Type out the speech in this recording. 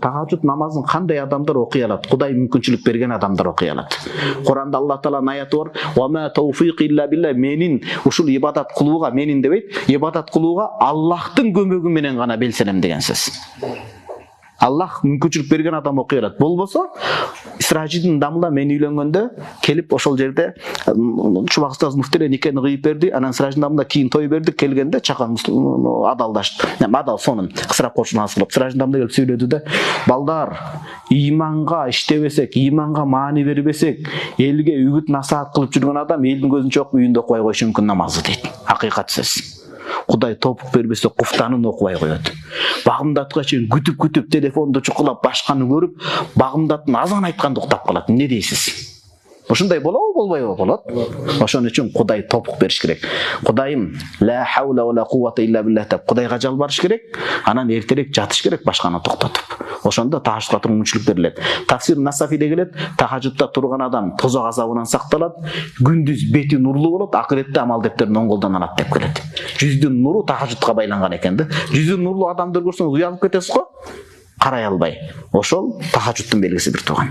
Тахажжуд намазын кандай адамдар окуй алат? Кудай мүмкүнчүлүк берген адамдар окуй алат. Куранда Аллах Тааланын аяты бар: "Ва ма тауфиқи илля билля", менин ушул ибадат кылууга, менин дебейт, ибадат кылууга Аллахтын көмөгү менен гана белселем деген сөз. Аллах мүмкүнчүлүк берген адам окуй алат. Болбосо Исражидин дамла мен үйлөнгөндө келип ошол жерде Чубак устаз муфтире никени кыйып берди. Анан Сражидин дамла кийин той берди. Келгенде чакан адалдашты. Адал сонун кысырап кошулган кылып Сражидин дамла келип сүйлөдү да: "Балдар, иманга иштебесек, иманга маани бербесек, элге үгүт насаат кылып жүргөн адам элдин көзүнчө окуп үйүндө окубай койушу мүмкүн намазды" дейт. Акыйкат сөз. Кудай топук бербесе куфтанын окубай коет. Багымдатка чейин күтүп телефонду чукулап башканы көрүп, багымдаттын азан айтканда уктап калат. Эмне дейсиз? Ошондой болобу, болбойбу? Болот. Ошон үчүн Кудай топук бериш керек. Кудайым ла хаула ва ла куввата илля билlah деп Кудайга жалбарыш керек, анан эртерээк жатыш керек башканы токтотуп. Ошондо тахажжудка туруу мүмкүнчүлүк берилет. Тафсир Насафиде келет, тахажжудта турган адам тозок азабынан сакталат, күндүз бети нурлуу болот, акыретте амал дептерин оң колдон алат деп келет. Жүздүн нуру тахажжудка байланган экен да. Жүзү нурлуу адамдар көрсөңүз уялып кетесиз го, карай албай. Ошол тахажжудтун белгисидир тууган.